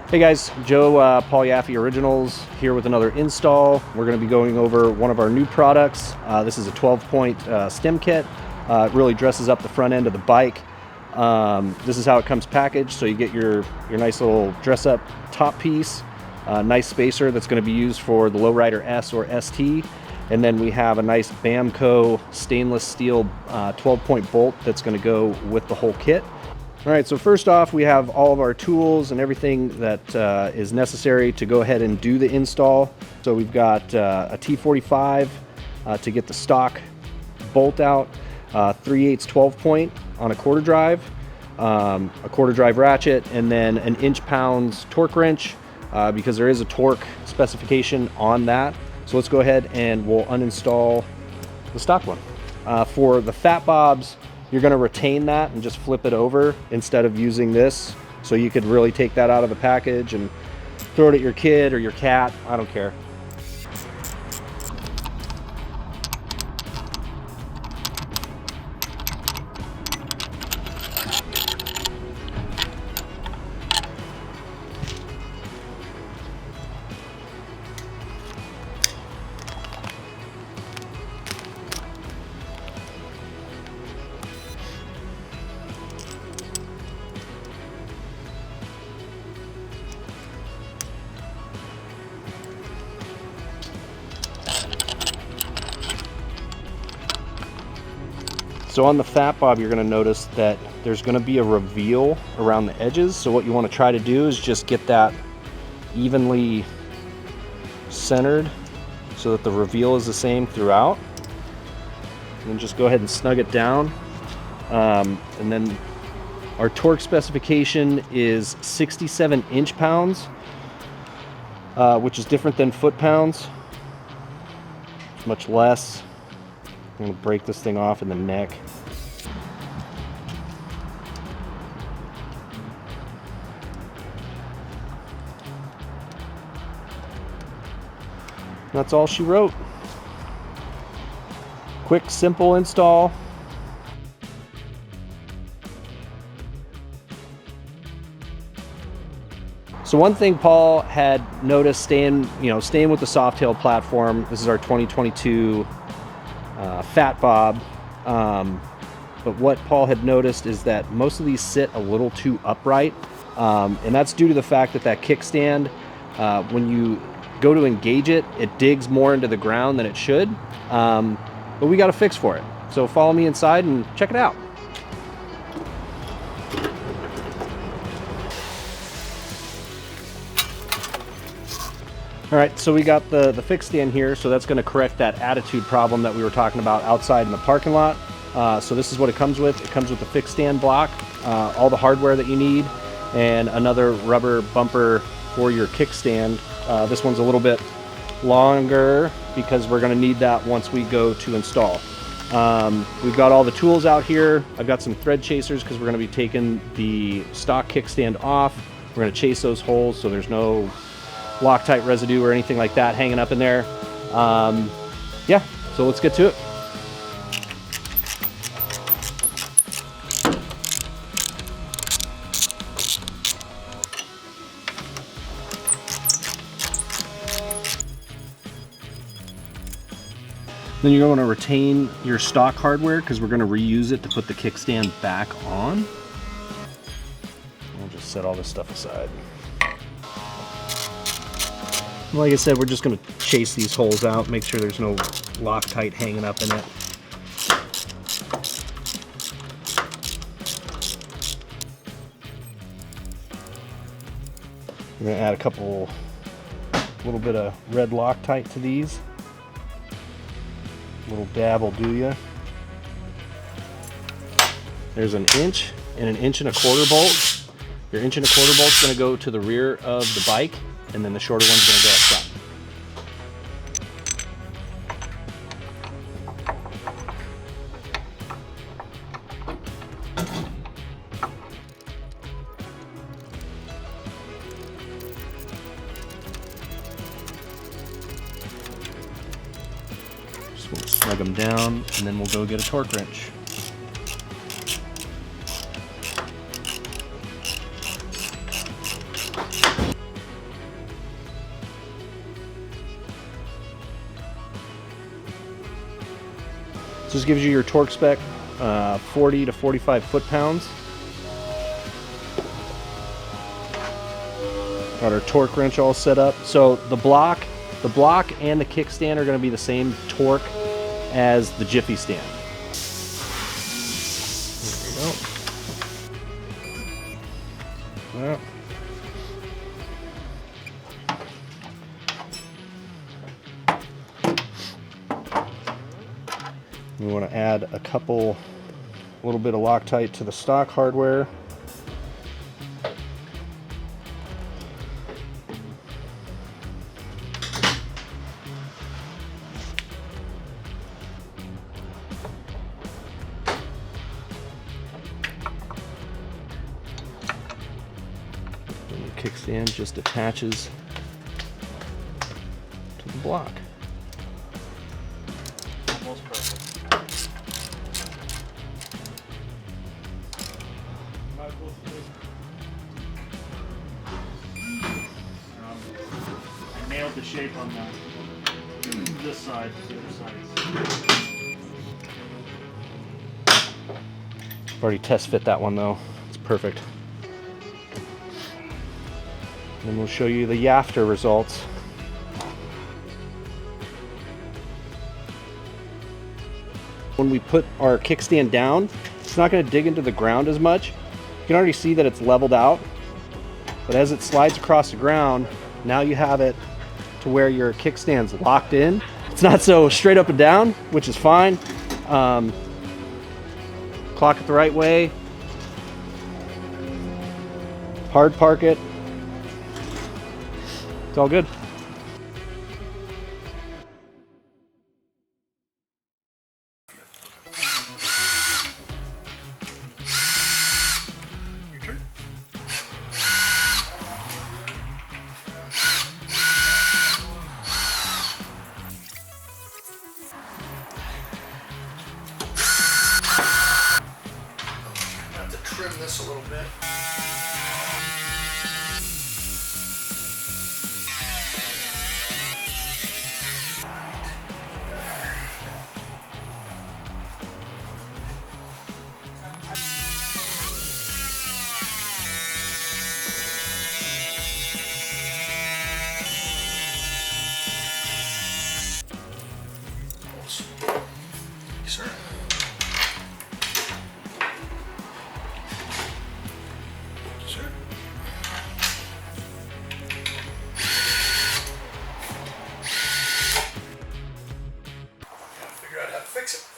Hey guys, Joe, Paul Yaffe Originals here with another install. We're going to be going over one of our new products. This is a 12-point stem kit. It really dresses up the front end of the bike. This is how it comes packaged. So you get your nice little dress-up top piece, nice spacer that's going to be used for the Lowrider S or ST, and then we have a nice Bamco stainless steel 12-point bolt that's going to go with the whole kit. All right, so first off, we have all of our tools and everything that is necessary to go ahead and do the install. So we've got a T45 to get the stock bolt out, 3/8 12-point on a quarter drive ratchet, and then an inch-pounds torque wrench because there is a torque specification on that. So let's go ahead and we'll uninstall the stock one. For the Fat Bobs, you're going to retain that and just flip it over instead of using this. So you could really take that out of the package and throw it at your kid or your cat. I don't care. So on the Fat Bob, you're going to notice that there's going to be a reveal around the edges. So what you want to try to do is just get that evenly centered so that the reveal is the same throughout. And then just go ahead and snug it down. And then our torque specification is 67 inch-pounds, which is different than foot-pounds. It's much less. I'm going to break this thing off in the neck. That's all she wrote. Quick, simple install. So one thing Paul had noticed staying with the Softail platform, this is our 2022 Fat Bob, but what Paul had noticed is that most of these sit a little too upright, and that's due to the fact that kickstand, when you go to engage it, it digs more into the ground than it should, but we got a fix for it. So follow me inside and check it out. All right, so we got the fix stand here, so that's going to correct that attitude problem that we were talking about outside in the parking lot. So this is what it comes with. It comes with the fix stand block, all the hardware that you need, and another rubber bumper for your kickstand. This one's a little bit longer because we're going to need that once we go to install. We've got all the tools out here. I've got some thread chasers because we're going to be taking the stock kickstand off. We're going to chase those holes so there's no Loctite residue or anything like that hanging up in there. Yeah, so let's get to it. Then you're going to retain your stock hardware because we're going to reuse it to put the kickstand back on. I'll just set all this stuff aside. Like I said, we're just going to chase these holes out, make sure there's no Loctite hanging up in it. We're going to add a little bit of red Loctite to these. A little dab will do ya. There's an inch and an 1.25-inch bolt. Your 1.25-inch bolt's going to go to the rear of the bike, and then the shorter one's going to go up front. Just we'll snug them down, and then we'll go get a torque wrench. this gives you your torque spec, 40 to 45 foot-pounds. Got our torque wrench all set up. So the block and the kickstand are going to be the same torque as the Jiffy stand. There we go. We want to add a little bit of Loctite to the stock hardware. And the kickstand just attaches to the block. Almost perfect. I nailed the shape on this side, the other side. I've already test fit that one though. It's perfect. And we'll show you the Yaffe results. When we put our kickstand down, it's not going to dig into the ground as much. You can already see that it's leveled out, but as it slides across the ground, now you have it to where your kickstand's locked in. It's not so straight up and down, which is fine. Clock it the right way. Hard park it. It's all good. Trim this a little bit. Yes, sir. Figure out how to fix it.